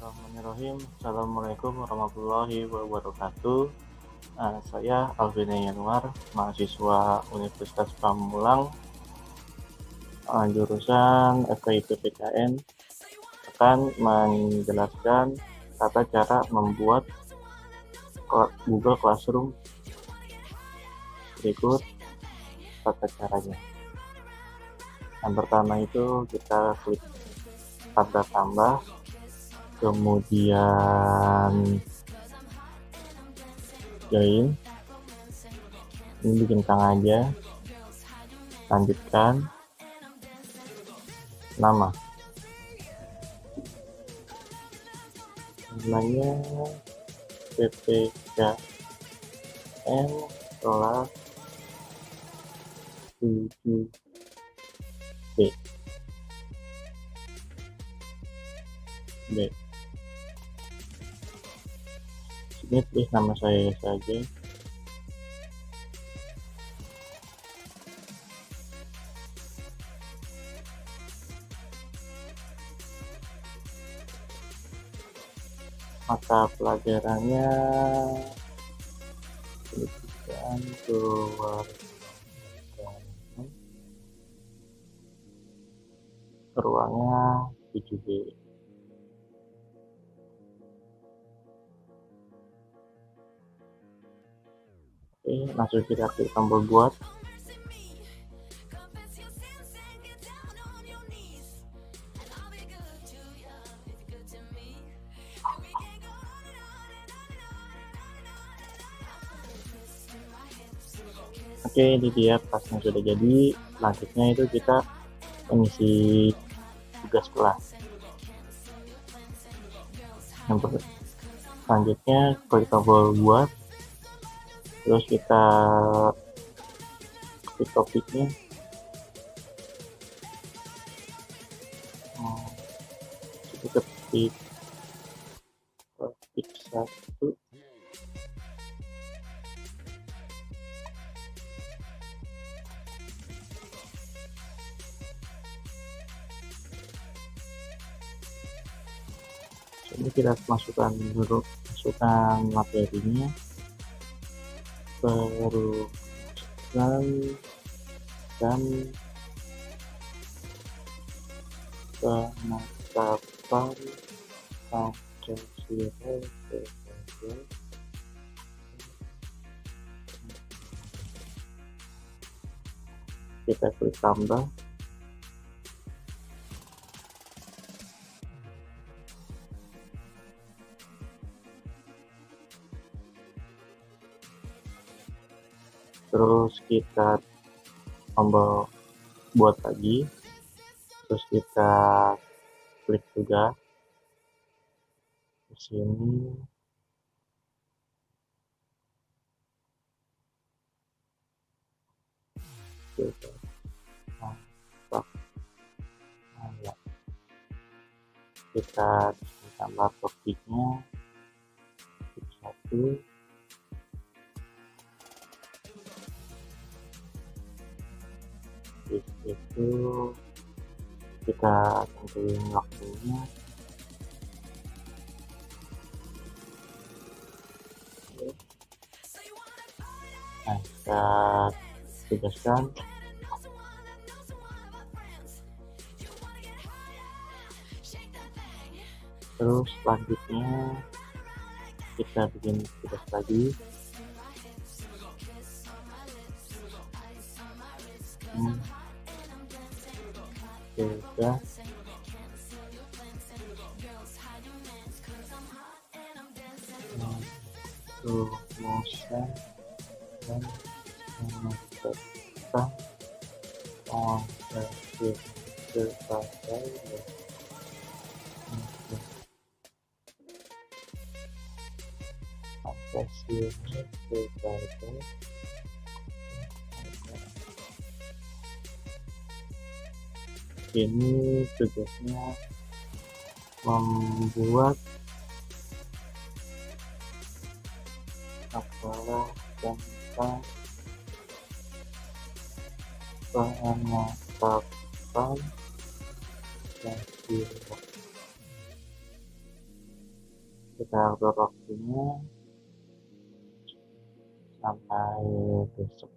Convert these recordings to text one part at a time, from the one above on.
Bismillahirrahmanirrahim. Assalamualaikum warahmatullahi wabarakatuh. Saya Alvin Yanuar, mahasiswa Universitas Pamulang, jurusan FKIP PKN, akan menjelaskan tata cara membuat Google Classroom. Berikut tata caranya. Yang pertama itu kita klik tanda tambah, kemudian join, ini bikin kang aja, lanjutkan nama, namanya PPKN kelas 7B. Sini tulis nama saya saja. Mata pelajarannya pendidikan kewarganegaraan, ruangnya 7B. Oke, langsung kita klik tombol buat. Oke, ini dia kelasnya sudah jadi. Selanjutnya itu kita mengisi tugas kelas. Selanjutnya klik tombol buat, terus kita klik topiknya. Kita ketik topik 1. Ini kita masukkan materinya, perusahaan dan penetapan Pancasila sebagai kita klik tambah. Terus kita tombol buat lagi, terus kita klik juga di sini. Kita kita tambah topiknya 1. Di situ kita tentuin waktunya. Nah, kita tugaskan. Terus selanjutnya kita bikin tugas lagi. Sudah. Rumusan dan menetapkan fondasi sebagai ini tugasnya membuat apalah tentang penetapan Pancasila kita atur waktunya sampai besok.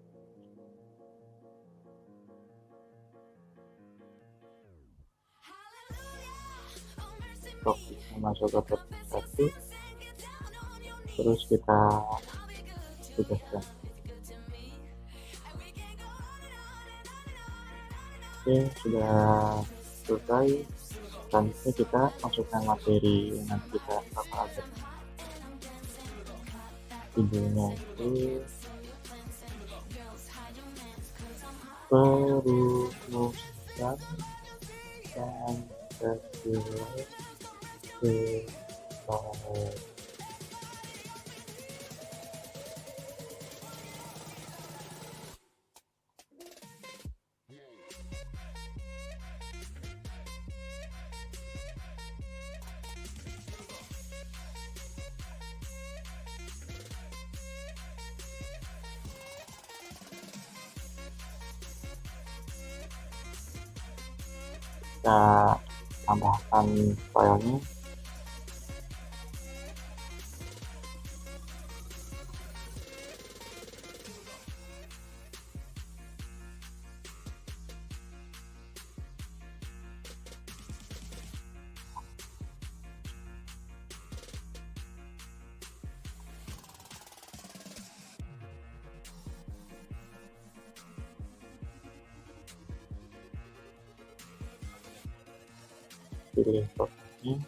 Topiknya masuk ke topik 1, terus kita tugaskan. Oke, sudah selesai. Selanjutnya kita masukkan materi yang nanti kita bakal ada. Videonya itu perumusan Pancasila sebagai kita tambahkan filenya. Pilih topiknya,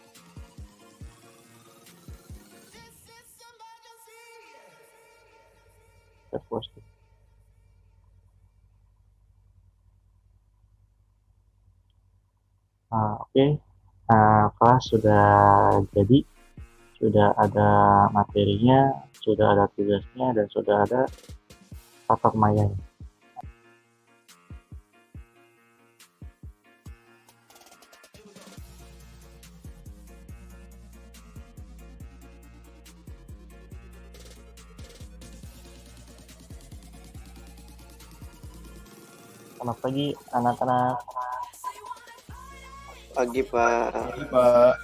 kita post. Oke. Kelas sudah jadi, sudah ada materinya, sudah ada tugasnya, dan sudah ada tapak mayanya. Selamat pagi anak-anak. Pagi, Pak. Pagi, Pak.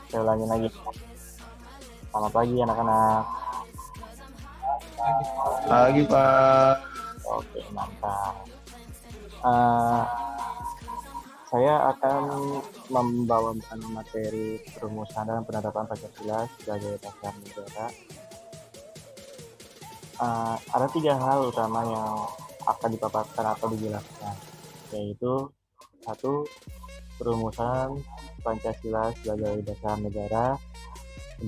Saya ulangi lagi. Selamat pagi anak-anak. Pagi, Pak. Oke, mantap. Saya akan membawakan materi perumusan dan penetapan Pancasila sebagai dasar negara. Ada 3 hal utama yang akan dipaparkan atau dijelaskan, yaitu 1. Perumusan Pancasila sebagai dasar negara. 2.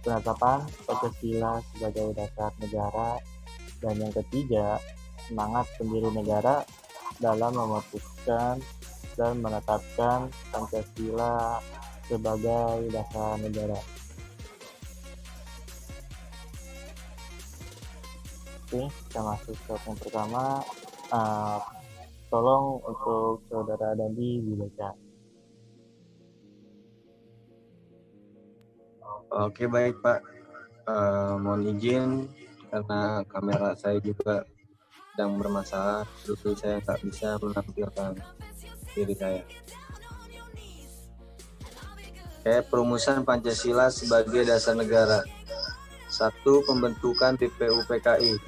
Penetapan Pancasila sebagai dasar negara. Dan yang ketiga, semangat pendiri negara dalam memutuskan dan menetapkan Pancasila sebagai dasar negara. Oke, kita masuk ke yang pertama. Tolong untuk saudara Dandi dibaca. Oke, baik, Pak. Mohon izin karena kamera saya juga sedang bermasalah, jadi saya tak bisa menampilkan diri saya. Oke, perumusan Pancasila sebagai dasar negara. 1. Pembentukan BPUPKI.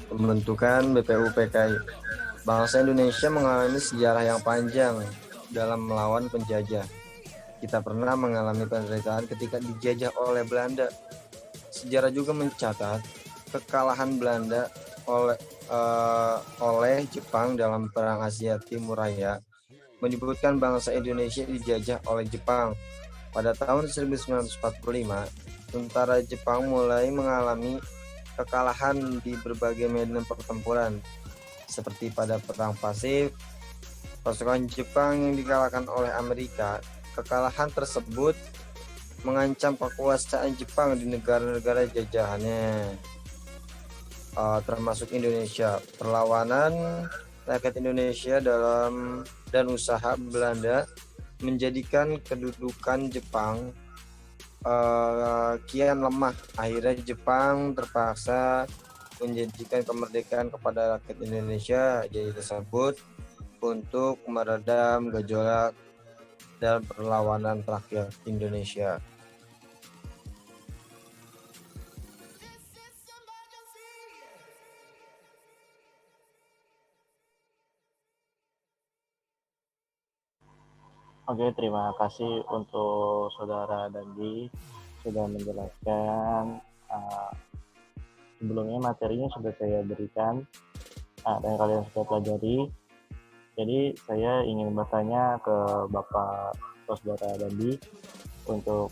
Pembentukan BPUPKI. Bangsa Indonesia mengalami sejarah yang panjang dalam melawan penjajah. Kita pernah mengalami penderitaan ketika dijajah oleh Belanda. Sejarah juga mencatat kekalahan Belanda oleh Jepang dalam Perang Asia Timur Raya, menyebutkan bangsa Indonesia dijajah oleh Jepang. Pada tahun 1945, tentara Jepang mulai mengalami kekalahan di berbagai medan pertempuran, seperti pada Perang Pasifik. Pasukan Jepang yang dikalahkan oleh Amerika. Kekalahan tersebut mengancam kekuasaan Jepang di negara-negara jajahannya, termasuk Indonesia. Perlawanan rakyat Indonesia dalam dan usaha Belanda menjadikan kedudukan Jepang kian lemah. Akhirnya Jepang terpaksa menjanjikan kemerdekaan kepada rakyat Indonesia jadi tersebut untuk meredam gejolak dan perlawanan rakyat Indonesia. Oke, terima kasih untuk Saudara Dandi sudah menjelaskan. Sebelumnya materinya sudah saya berikan dan kalian sudah pelajari. Jadi saya ingin bertanya ke Bapak Saudara Dandi untuk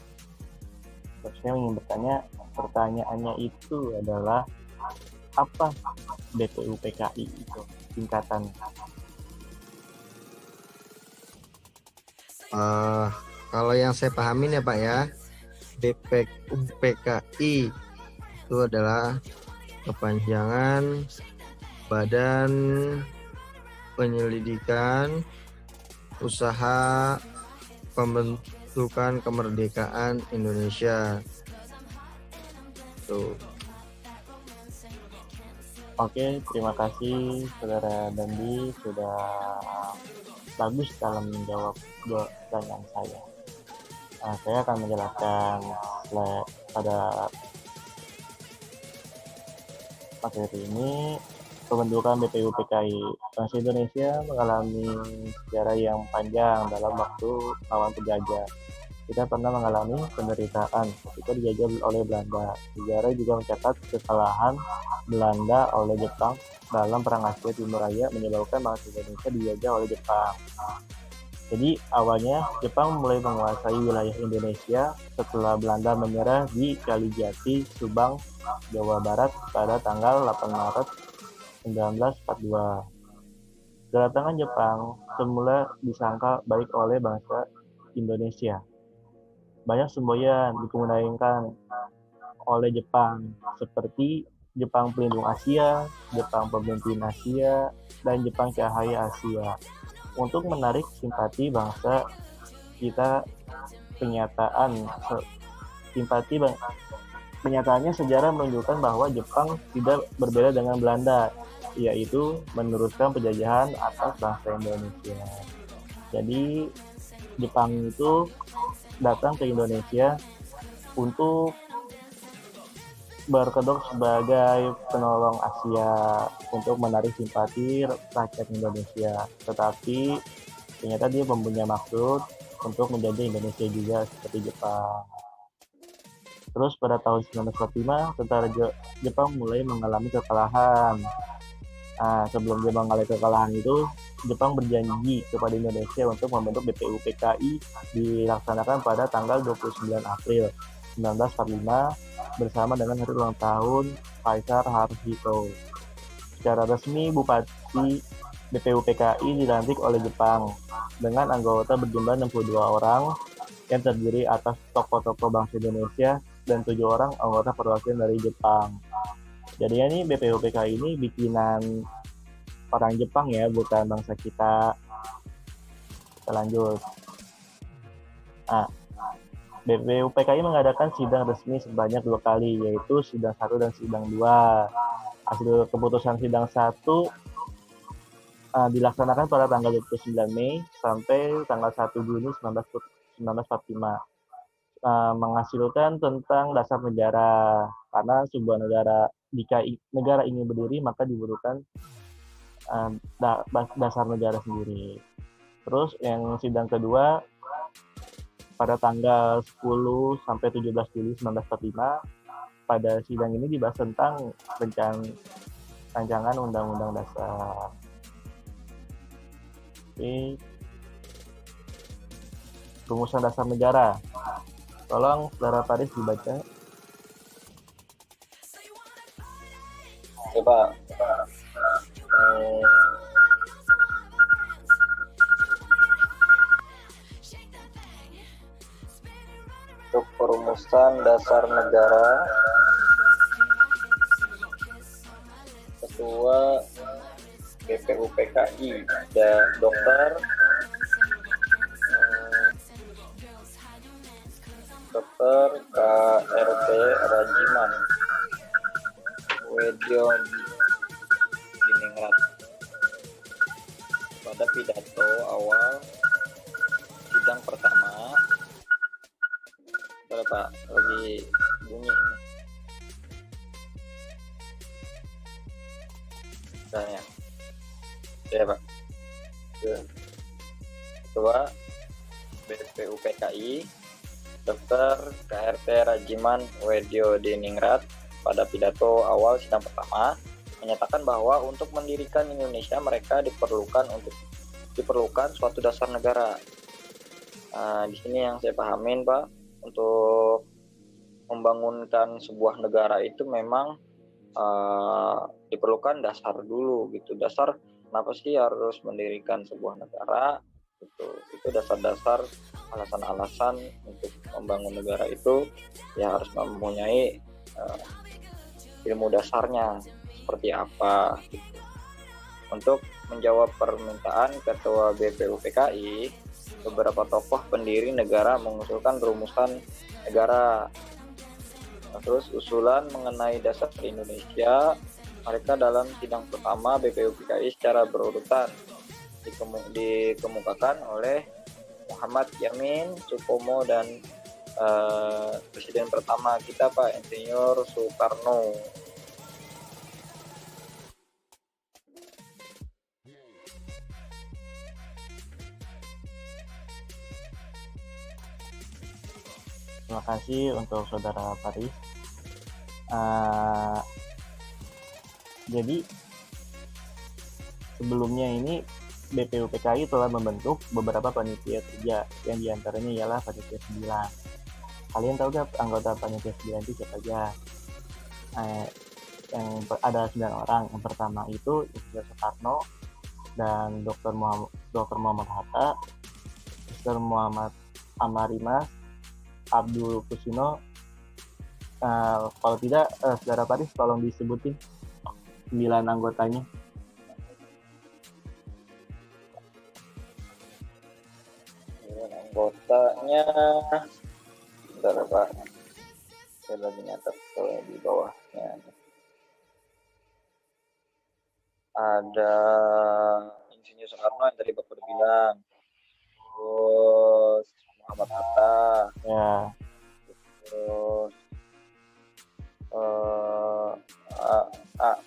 saya ingin bertanya, pertanyaannya itu adalah apa BPUPKI itu singkatan? Kalau yang saya pahamin ya Pak ya, BPUPKI itu adalah kepanjangan Badan Penyelidikan Usaha Pembentukan Kemerdekaan Indonesia. Tuh. Oke, terima kasih Saudara Dandi sudah bagus dalam menjawab pertanyaan saya. Saya akan menjelaskan pada materi ini. Pembentukan BPUPKI. Bangsa Indonesia mengalami sejarah yang panjang dalam waktu lawan penjajah. Kita pernah mengalami penderitaan ketika dijajah oleh Belanda. Sejarah juga mencatat kesalahan Belanda oleh Jepang dalam Perang Asia Timur Raya menyebabkan bangsa Indonesia dijajah oleh Jepang. Jadi awalnya Jepang mulai menguasai wilayah Indonesia setelah Belanda menyerah di Kalijati, Subang, Jawa Barat pada tanggal 8 Maret 1942. Kedatangan Jepang semula disangka baik oleh bangsa Indonesia. Banyak semboyan dikumandangkan oleh Jepang, seperti Jepang Pelindung Asia, Jepang Pemimpin Asia, dan Jepang Cahaya Asia. Untuk menarik simpati bangsa kita, Penyataannya sejarah menunjukkan bahwa Jepang tidak berbeda dengan Belanda, yaitu meneruskan penjajahan atas bangsa Indonesia. Jadi Jepang itu datang ke Indonesia untuk berkedok sebagai penolong Asia untuk menarik simpati rakyat Indonesia. Tetapi ternyata dia mempunyai maksud untuk menjajah Indonesia juga seperti Jepang. Terus pada tahun 1945, tentara Jepang mulai mengalami kekalahan. Sebelum dia mengalami kekalahan itu, Jepang berjanji kepada Indonesia untuk membentuk BPUPKI dilaksanakan pada tanggal 29 April 1945 bersama dengan hari ulang tahun Kaisar Haruhito. Secara resmi, Bupati BPUPKI dilantik oleh Jepang dengan anggota berjumlah 62 orang yang terdiri atas tokoh-tokoh bangsa Indonesia dan 7 orang anggota perwakilan dari Jepang. Jadi ini BPUPKI ini bikinan orang Jepang ya, bukan bangsa kita. Kita lanjut. BPUPKI mengadakan sidang resmi sebanyak 2 kali, yaitu sidang 1 dan sidang 2. Hasil keputusan sidang 1 dilaksanakan pada tanggal 29 Mei sampai tanggal 1 Juni 1945. Menghasilkan tentang dasar negara, karena sebuah negara, jika negara ini berdiri maka dibutuhkan dasar negara sendiri. Terus yang sidang kedua pada tanggal 10 sampai 17 Juli 1945, pada sidang ini dibahas tentang rancangan Undang-Undang Dasar. Oke. Rumusan dasar negara. Tolong Saudara Paris dibaca. Coba. Untuk perumusan dasar negara, Ketua BPUPKI dan Dr. Pak, lagi bunyi ini. Tanya. Ya Pak. Ketua BPUPKI Dr. KRT Rajiman Wedyo Diningrat pada pidato awal sidang pertama menyatakan bahwa untuk mendirikan Indonesia mereka diperlukan suatu dasar negara. Di sini yang saya pahamin Pak, untuk membangunkan sebuah negara itu memang diperlukan dasar dulu gitu. Dasar kenapa sih harus mendirikan sebuah negara? Itu dasar-dasar alasan-alasan untuk membangun negara itu ya harus mempunyai ilmu dasarnya seperti apa gitu. Untuk menjawab permintaan Ketua BPUPKI, beberapa tokoh pendiri negara mengusulkan rumusan negara. Terus usulan mengenai dasar Indonesia mereka dalam sidang pertama BPUPKI secara berurutan dikemukakan oleh Muhammad Yamin Supomo dan Presiden pertama kita Pak Insinyur Soekarno. Terima kasih untuk Saudara Faris. Jadi sebelumnya ini BPUPKI telah membentuk beberapa panitia kerja yang diantaranya ialah panitia 9. Kalian tahu gak anggota panitia 9 itu siapa aja? Yang ada 9 orang. Yang pertama itu Insinyur Soekarno dan Dr. Muhammad Hatta, Dr. Muhammad Amarimas, Abdul Kusino. Kalau tidak, Saudara Faris tolong disebutin 9 anggotanya. Anggotanya, bentar Pak, saya lagi nyatet di bawahnya. Ada Insinyur Soekarno yang tadi Bapak bilang, terus Muhammad Hatta, Ya. terus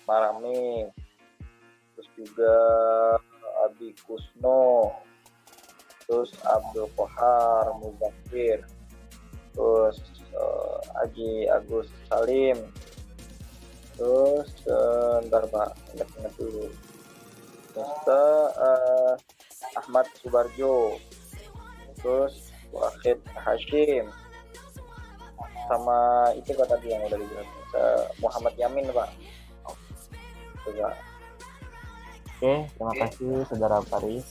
Marami, terus juga Abi Kusno, terus Abdul Kohar Mubakir, terus Haji Agus Salim, terus bentar Pak, ingat dulu, terus Ahmad Subarjo, terus Wahid Hashim, sama itu Pak tadi yang udah dibilang Muhammad Yamin Pak. Coba. Oke, terima kasih Saudara Faris.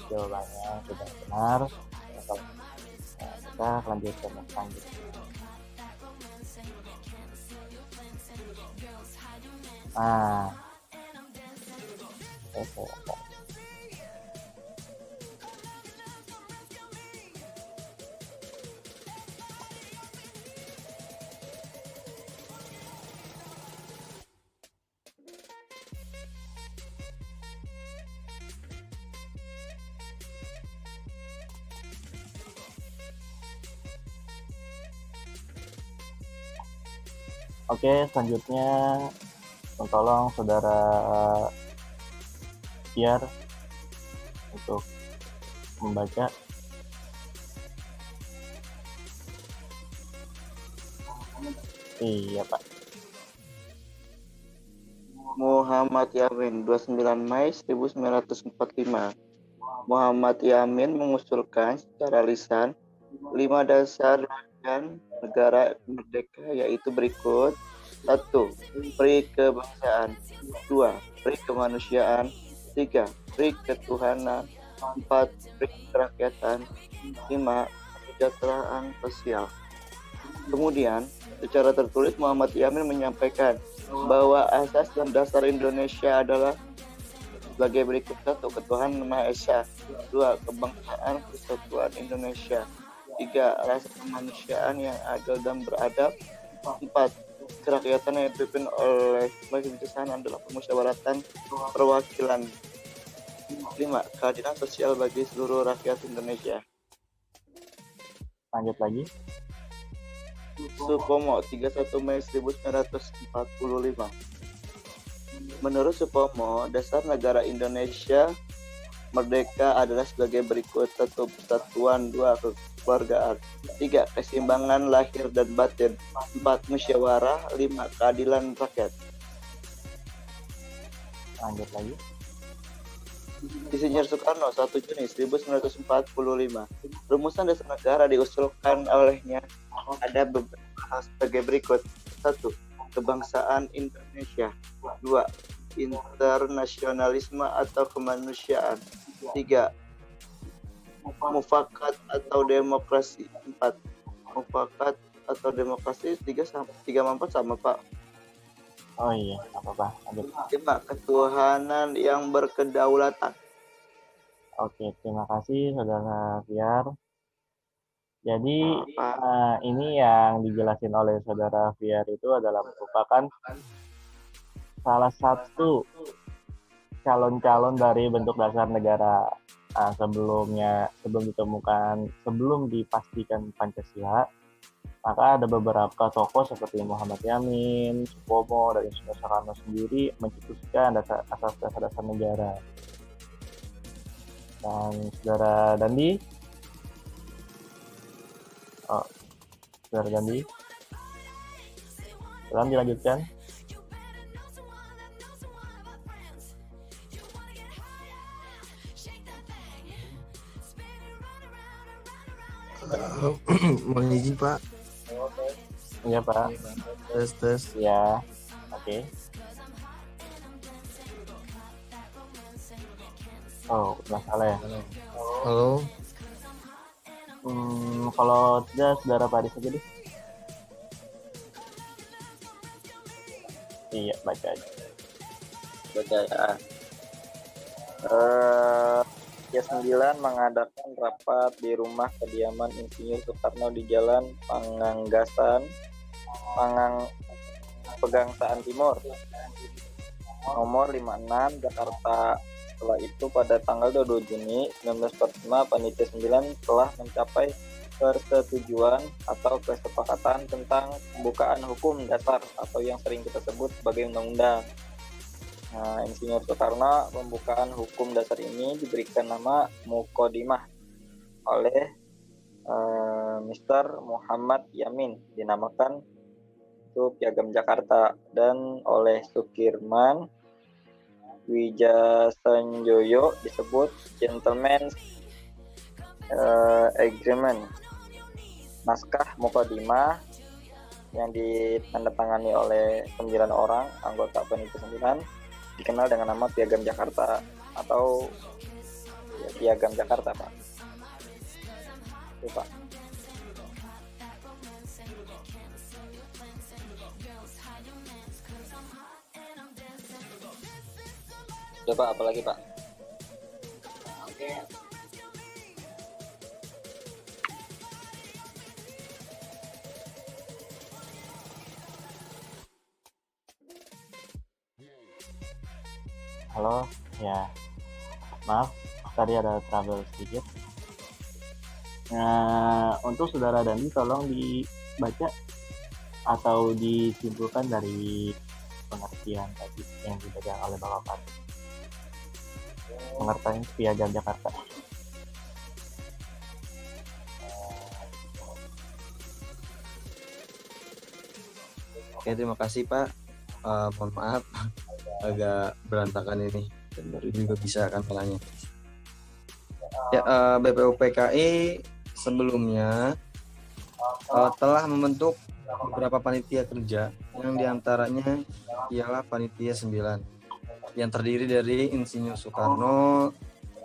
Jawabannya sudah benar. Kita lanjutkan yang selanjutnya. Oke. Oke, selanjutnya tolong Saudara Tiar untuk membaca. Iya, Pak. Muhammad Yamin, 29 Mei 1945. Muhammad Yamin mengusulkan secara lisan 5 dasar dan negara merdeka, yaitu berikut: 1. Peri kebangsaan. 2. Peri kemanusiaan. 3. Peri ketuhanan. 4. Peri kerakyatan. 5. Kesejahteraan sosial. Kemudian, secara tertulis Muhammad Yamin menyampaikan bahwa asas dan dasar Indonesia adalah sebagai berikut: 1. Ketuhanan Maha Esa. 2. Kebangsaan Persatuan Indonesia. 3. Rasa kemanusiaan yang adil dan beradab. 4. Kerakyatan yang dipimpin oleh kebijaksanaan dalam permusyawaratan perwakilan. 5. Keadilan sosial bagi seluruh rakyat Indonesia. Lanjut lagi. Supomo 31 Mei 1945. Menurut Supomo, dasar negara Indonesia merdeka adalah sebagai berikut: 1. Persatuan. 2. Kekeluargaan. 3. Keseimbangan lahir dan batin. 4. Musyawarah. 5. Keadilan rakyat. Lanjut lagi. Insinyur Soekarno 1 Juni 1945. Rumusan dasar negara diusulkan olehnya ada beberapa hal sebagai berikut. 1. Kebangsaan Indonesia. 2. Internasionalisme atau kemanusiaan. 3. Mufakat atau demokrasi. 4. Mufakat atau demokrasi. 3 sama 4 sama, Pak. Oh iya, apa-apa. Lanjut. 5. Ketuhanan yang berkedaulatan. Oke, terima kasih Saudara Fiar. Jadi Pak. ini yang dijelasin oleh Saudara Fiar itu adalah merupakan salah satu calon-calon dari bentuk dasar negara sebelum dipastikan Pancasila. Maka ada beberapa tokoh seperti Muhammad Yamin, Supomo, dan Insinyur Soekarno sendiri mencetuskan dasar-dasar negara. Dan Saudara Dandi, tolong dilanjutkan. Mohon izin Pak. Iya Pak. Tes. Ya, oke. Oh, masalah ya. Halo. Kalau tidak, Saudara Paris aja deh. Iya, baca aja. Baca ya. K9 mengadakan rapat di rumah kediaman Insinyur Soekarno di Jalan Pegangsaan Timur, nomor 56, Jakarta. Setelah itu pada tanggal 22 Juni 1945, Panitia 9 telah mencapai persetujuan atau kesepakatan tentang pembukaan hukum dasar atau yang sering kita sebut sebagai undang-undang. Nah, Insinyur Soekarno pembukaan hukum dasar ini diberikan nama Muqaddimah oleh Mr. Muhammad Yamin, dinamakan itu Piagam Jakarta, dan oleh Sukirman Wijasanjoyo disebut Gentleman's Agreement. Naskah Muqaddimah yang ditandatangani oleh 9 orang anggota Panitia 9 dikenal dengan nama Piagam Jakarta atau Piagam Jakarta, Pak. Itu, Pak. Coba apa lagi, Pak? Halo, ya. Maaf, tadi ada trouble sedikit. Nah, untuk Saudara Dandi tolong dibaca atau disimpulkan dari pengertian tadi yang dibaca oleh Bapak Pak. Pengertian Piagam Jakarta. Oke, terima kasih Pak. Mohon maaf agak berantakan ini dan baru juga bisa kameranya. Ya, BPUPKI sebelumnya telah membentuk beberapa panitia kerja yang diantaranya ialah Panitia 9 yang terdiri dari Insinyur Soekarno,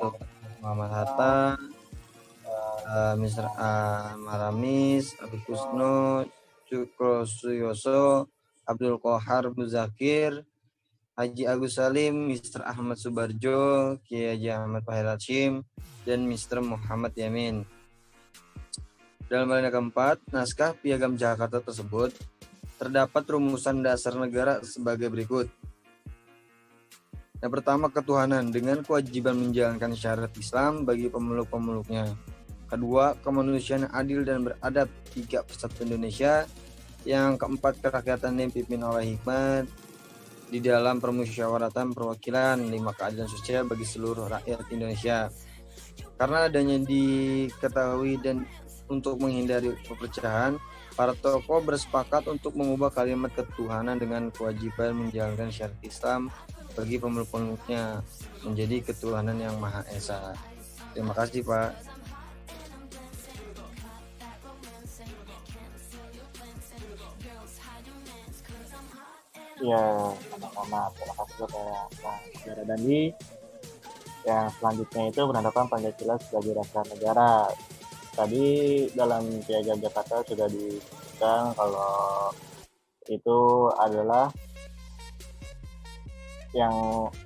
Dr. Muhammad Hatta, Mr. Maramis, Abdul Kusno, Cukro Suyoso, Abdul Qahar Muzakir, Haji Agus Salim, Mr. Ahmad Subarjo, Kiai Haji Ahmad Fahir Hashim, dan Mr. Muhammad Yamin. Dalam hal yang keempat, naskah Piagam Jakarta tersebut terdapat rumusan dasar negara sebagai berikut. Yang pertama, ketuhanan dengan kewajiban menjalankan syariat Islam bagi pemeluk-pemeluknya. Kedua, kemanusiaan yang adil dan beradab. 3, Persatuan Indonesia. Yang keempat, kerakyatan yang dipimpin oleh hikmat di dalam permusyawaratan perwakilan. 5, keadilan sosial bagi seluruh rakyat Indonesia. Karena adanya diketahui dan untuk menghindari perpecahan, para tokoh bersepakat untuk mengubah kalimat ketuhanan dengan kewajiban menjalankan syariat Islam bagi pemeluk-pemeluknya menjadi ketuhanan yang Maha Esa. Terima kasih, Pak. Ya, sama-sama. Terima kasih kepada Pak Saudara Dandi. Yang selanjutnya itu penetapan Pancasila sebagai dasar negara. Tadi dalam Piagam Jakarta sudah disebutkan kalau itu adalah yang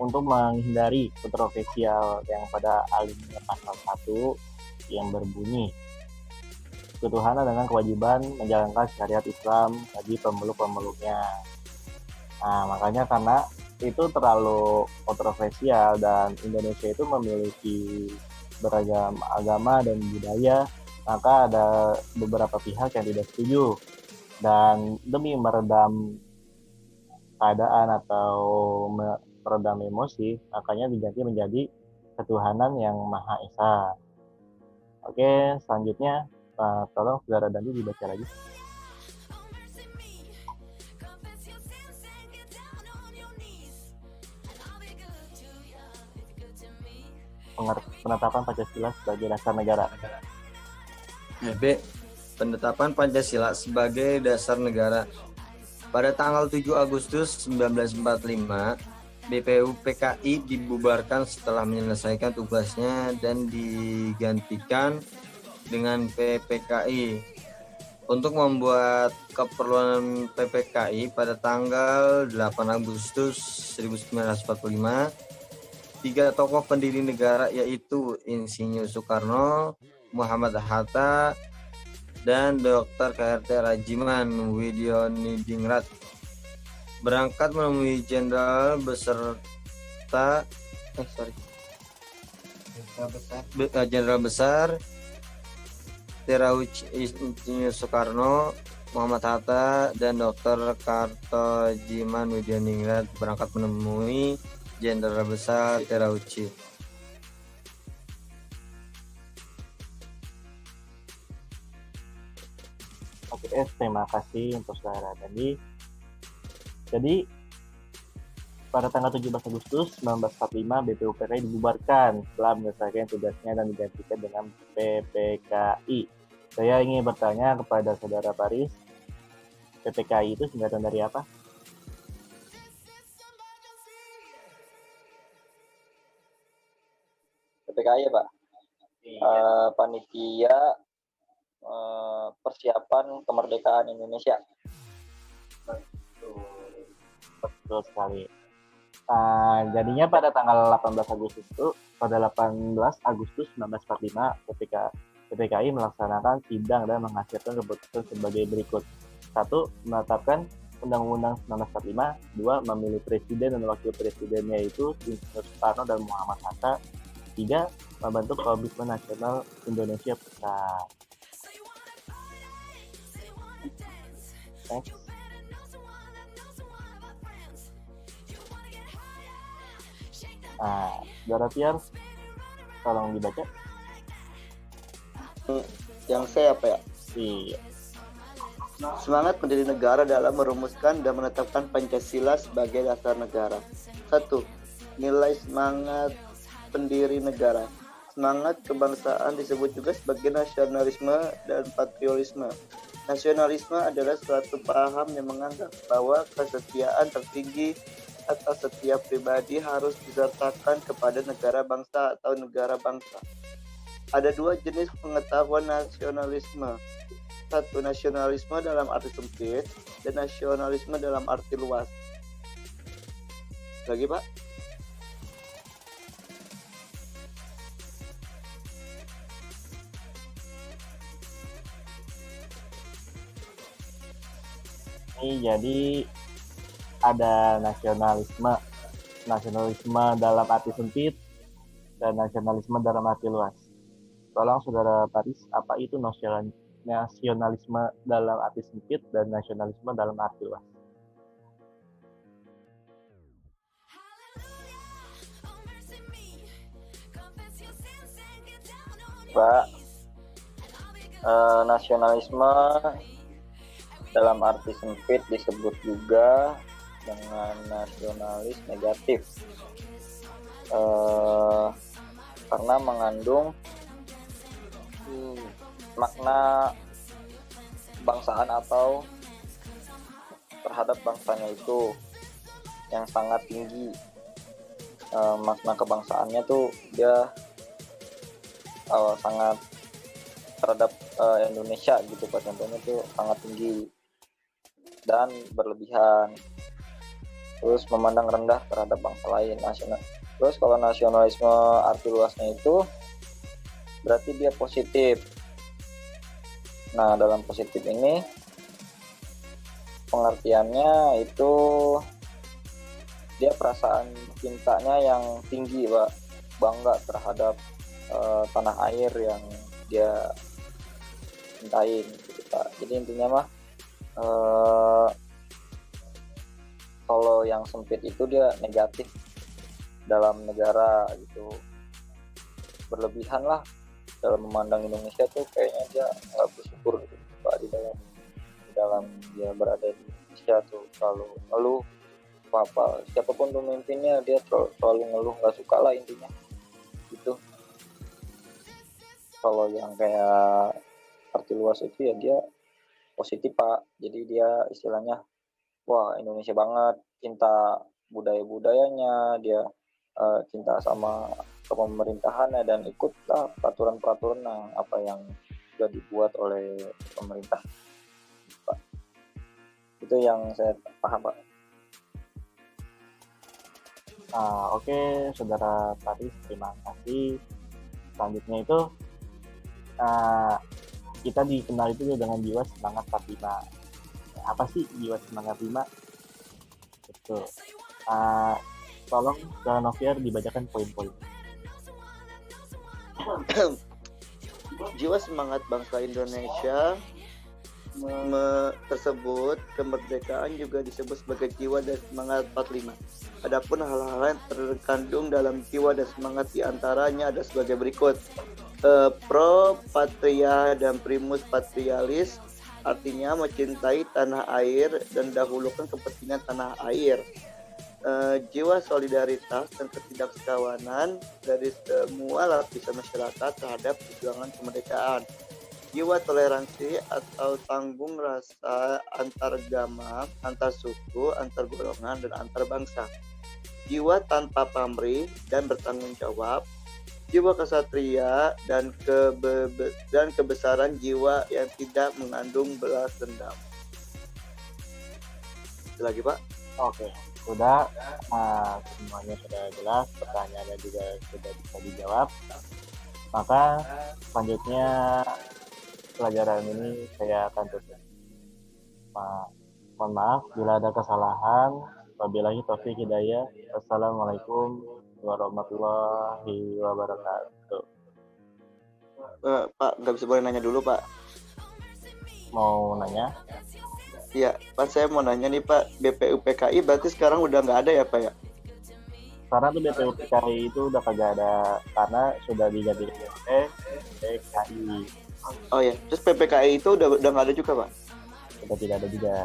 untuk menghindari kontroversial yang pada alinea pasal 1 yang berbunyi ketuhanan dengan kewajiban menjalankan syariat Islam bagi pemeluk-pemeluknya. Nah, makanya karena itu terlalu kontroversial dan Indonesia itu memiliki beragam agama dan budaya, maka ada beberapa pihak yang tidak setuju. Dan demi meredam keadaan atau meredam emosi, makanya diganti menjadi ketuhanan yang Maha Esa. Oke, selanjutnya tolong Saudara Dandi dibaca lagi. Penetapan Pancasila sebagai dasar negara. B. Penetapan Pancasila sebagai dasar negara. Pada tanggal 7 Agustus 1945, BPUPKI dibubarkan setelah menyelesaikan tugasnya dan digantikan dengan PPKI. Untuk membuat keperluan PPKI pada tanggal 8 Agustus 1945, 3 tokoh pendiri negara yaitu Insinyur Soekarno, Muhammad Hatta, dan Dr. KRT Rajiman Widyanidingrat berangkat menemui Jenderal Jenderal Besar Terauchi Insinyur Soekarno, Muhammad Hatta, dan Dr. Kartojiman Widyanidingrat berangkat menemui Jenderal Besar Terauchi. Oke, terima kasih untuk Saudara Dandi. Jadi pada tanggal 17 Agustus 1945 BPUPKI dibubarkan setelah menyelesaikan tugasnya dan digantikan dengan PPKI. Saya ingin bertanya kepada Saudara Paris, PPKI itu singkatan dari apa? PPKI ya Pak. Panitia Persiapan Kemerdekaan Indonesia. Betul sekali. Jadinya pada tanggal 18 Agustus itu, pada 18 Agustus 1945 PPKI melaksanakan sidang dan menghasilkan keputusan sebagai berikut. 1. Menetapkan Undang-Undang 1945. 2. Memilih presiden dan wakil presidennya yaitu Insinyur Soekarno dan Muhammad Hatta. 3. Membentuk Komitmen Nasional Indonesia Pusat. Next. Saudara Pierre, tolong dibaca. Yang saya apa ya? Iya. Semangat pendiri negara dalam merumuskan dan menetapkan Pancasila sebagai dasar negara. 1. Nilai semangat pendiri negara. Semangat kebangsaan disebut juga sebagai nasionalisme dan patriotisme. Nasionalisme adalah suatu paham yang menganggap bahwa kesetiaan tertinggi atas setiap pribadi harus disertakan kepada negara bangsa atau negara bangsa. Ada 2 jenis pengetahuan nasionalisme. 1. Nasionalisme dalam arti sempit dan nasionalisme dalam arti luas. Lagi Pak? Ini jadi ada nasionalisme dalam arti sempit dan nasionalisme dalam arti luas. tolong Saudara Paris, apa itu nasionalisme dalam arti sempit dan nasionalisme dalam arti luas? Pak, nasionalisme dalam arti sempit disebut juga dengan nasionalis negatif, karena mengandung makna bangsaan atau terhadap bangsanya itu yang sangat tinggi. Makna kebangsaannya tuh dia sangat terhadap Indonesia gitu Pak, contohnya tuh sangat tinggi dan berlebihan, terus memandang rendah terhadap bangsa lain. Terus kalau nasionalisme arti luasnya itu berarti dia positif. Nah, dalam positif ini pengertiannya itu dia perasaan cintanya yang tinggi Pak, bangga terhadap tanah air yang dia cintain gitu Pak. Jadi intinya mah kalau yang sempit itu dia negatif dalam negara gitu, berlebihan lah dalam memandang Indonesia tuh kayaknya dia nggak bersyukur gitu Pak, di dalam dia berada di Indonesia tuh selalu ngeluh apa siapapun pemimpinnya dia selalu ngeluh, nggak suka lah intinya gitu. Kalau yang kayak arti luas itu ya dia positif Pak, jadi dia istilahnya wah Indonesia banget, cinta budayanya, dia cinta sama pemerintahannya dan ikutlah peraturan-peraturan apa yang sudah dibuat oleh pemerintah Pak. Itu yang saya paham Pak. Oke, Saudara Paris, terima kasih. Selanjutnya itu kita dikenal itu dengan jiwa semangat 45. Apa sih jiwa semangat 5? Betul. Tolong Saudara Noviar dibacakan poin-poin. Jiwa semangat bangsa Indonesia tersebut, kemerdekaan juga disebut sebagai jiwa dan semangat 45. Adapun hal-hal yang terkandung dalam jiwa dan semangat diantaranya ada sebagai berikut. Pro patria dan primus patrialis, artinya mencintai tanah air dan dahulukan kepentingan tanah air. Jiwa solidaritas dan ketidaksekawanan dari semua lapisan masyarakat terhadap perjuangan kemerdekaan. Jiwa toleransi atau tanggung rasa antar agama, antar suku, antar golongan, dan antar bangsa. Jiwa tanpa pamrih dan bertanggung jawab. Jiwa kesatria dan kebesaran jiwa yang tidak mengandung balas dendam. Itu lagi Pak. Oke, sudah. Semuanya sudah jelas, pertanyaannya juga sudah bisa dijawab. Maka selanjutnya pelajaran ini saya akan tutup. Mohon maaf bila ada kesalahan. Wabillahi taufiq hidayah. Assalamualaikum warahmatullahi wabarakatuh. Pak, nggak bisa boleh nanya dulu Pak. Mau nanya? Iya, Pak, saya mau nanya nih Pak, BPUPKI berarti sekarang udah nggak ada ya Pak ya? Karena tuh BPUPKI itu udah kagak ada, karena sudah diganti PPKI. Oh ya, terus PPKI itu udah nggak ada juga Pak? Sudah tidak ada juga.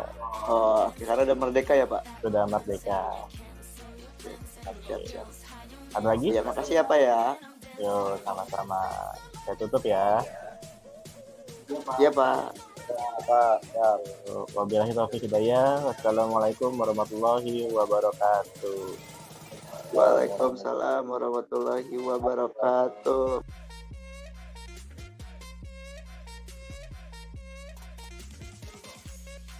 Oh, karena udah merdeka ya Pak? Sudah merdeka. Siap. Ada lagi? Ya, makasih ya Pak ya. Yuk, sama-sama. Saya tutup ya. Iya Pak. Pak, ya. Wabillahi taufiq hidayah. Wassalamualaikum warahmatullahi wabarakatuh. Waalaikumsalam warahmatullahi wabarakatuh.